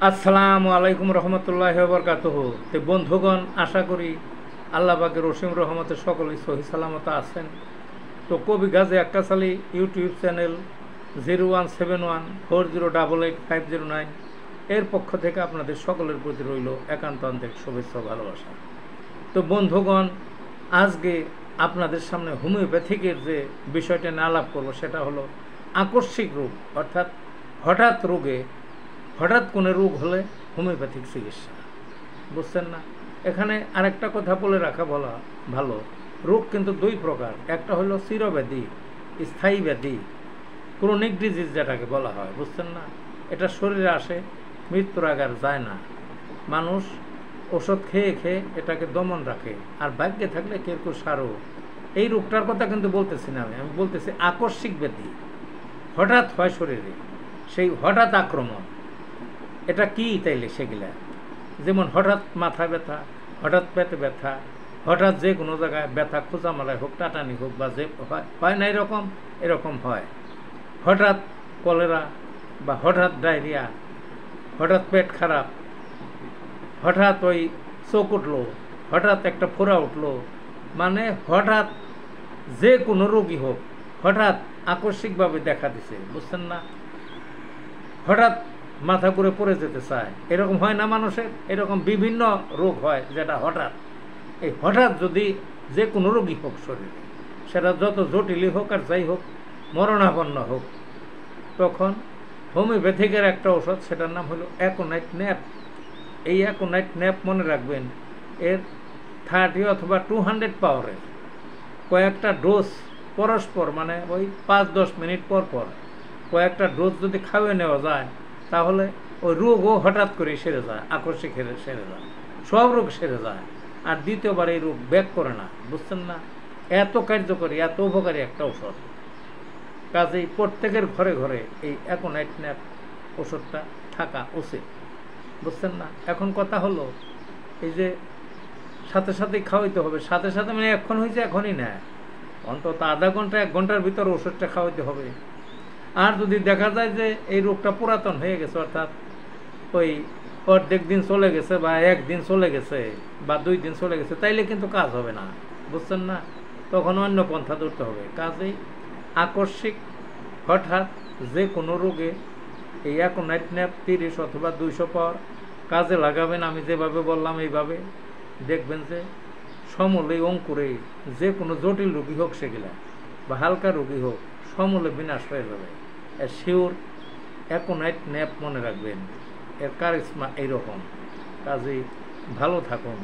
আসসালামু আলাইকুম রহমতুল্লাহি ওয়া বারাকাতুহু। তো বন্ধুগণ, আশা করি আল্লাহ পাকের অসীম রহমতে সকলেই সহি সালামত আছেন। তো কবি গাজী আক্কাস আলী ইউটিউব চ্যানেল 017140885009 এর পক্ষ থেকে আপনাদের সকলের প্রতি রইল একান্ত আন্তরিক শুভেচ্ছা ও ভালোবাসা। তো বন্ধুগণ, আজকে আপনাদের সামনে হোমিওপ্যাথিকের যে বিষয়টা নিয়ে আলাপ করব সেটা হলো আকস্মিক রোগ, অর্থাৎ হঠাৎ কোনো রোগ হলে হোমিওপ্যাথিক চিকিৎসা। বুঝছেন না? এখানে আরেকটা কথা বলে রাখা বলা ভালো, রোগ কিন্তু দুই প্রকার। একটা হলো চিরব্যাধি, স্থায়ী ব্যাধি, ক্রনিক ডিজিজ যেটাকে বলা হয়। বুঝছেন না? এটা শরীরে আসে, মৃত্যুর আগে আর যায় না। মানুষ ওষুধ খেয়ে খেয়ে এটাকে দমন রাখে, আর ভাগ্যে থাকলে কেউ কেউ সারও। এই রোগটার কথা কিন্তু বলতেছি না, আমি বলতেছি আকস্মিক ব্যাধি, হঠাৎ হয় শরীরে, সেই হঠাৎ আক্রমণ। এটা কি তাইলে সেগুলা? যেমন হঠাৎ মাথা ব্যথা, হঠাৎ পেটে ব্যথা, হঠাৎ যে কোনো জায়গায় ব্যথা, খোঁচা মারায় হোক, টাটানি হোক, বা যে হয় না এরকম হয়। হঠাৎ কলেরা বা হঠাৎ ডায়রিয়া, হঠাৎ পেট খারাপ, হঠাৎ ওই চোখ উঠলো, হঠাৎ একটা ফোড়া উঠলো, মানে হঠাৎ যে কোনো রোগী হোক হঠাৎ আকস্মিকভাবে দেখা দিছে। বুঝছেন না? হঠাৎ মাথা করে পড়ে যেতে চায়, এরকম হয় না মানুষের? এরকম বিভিন্ন রোগ হয় যেটা হঠাৎ। এই হঠাৎ যদি যে কোনো রোগী হোক শরীরে, সেটা যত জটিলই হোক আর যাই হোক, মরণাপন্ন হোক, তখন হোমিওপ্যাথিকের একটা ওষুধ, সেটার নাম হলো অ্যাকোনাইট ন্যাপ। এই অ্যাকোনাইট ন্যাপ মনে রাখবেন, এর 30 অথবা 200 পাওয়ারের কয়েকটা ডোজ পরস্পর, মানে ওই 5-10 মিনিট পর পর কয়েকটা ডোজ যদি খাওয়াই নেওয়া যায়, তাহলে ওই রোগও হঠাৎ করে সেরে যায়, আকস্মিক সেরে যায়, সব রোগ সেরে যায়, আর দ্বিতীয়বার এই রোগ ব্যাক করে না। বুঝছেন না? এত কার্যকরী, এত উপকারী একটা ওষুধ। কাজেই প্রত্যেকের ঘরে ঘরে এই অ্যাকোনাইট ন্যাপ ওষুধটা থাকা উচিত। বুঝছেন না? এখন কথা হলো, এই যে সাথে সাথেই খাওয়াইতে হবে, সাথে সাথে মানে এখন হয়েছে এখনই না, অন্তত আধা ঘন্টা 1 ঘন্টার ভিতরে ওষুধটা খাওয়াইতে হবে। আর যদি দেখা যায় যে এই রোগটা পুরাতন হয়ে গেছে, অর্থাৎ ওই অর্ধেক দিন চলে গেছে, বা 1 দিন চলে গেছে, বা 2 দিন চলে গেছে, তাইলে কিন্তু কাজ হবে না। বুঝছেন না? তখন অন্য পন্থা ধরতে হবে। কাজেই আকস্মিক হঠাৎ যে কোনো রোগে এই অ্যাকোনাইট ন্যাপ 30 অথবা 200 পাওয়ার কাজে লাগাবেন। আমি যেভাবে বললাম এইভাবে দেখবেন যে সমূলে অঙ্কুরে যে কোনো জটিল রোগী হোক সেগুলা, বা হালকা রোগী হোক, সমূলে বিনাশ হয়ে যাবে। এর শিওর অ্যাকোনাইট ন্যাপ মনে রাখবেন, এর কারিশমা এইরকম। কাজেই ভালো থাকুন।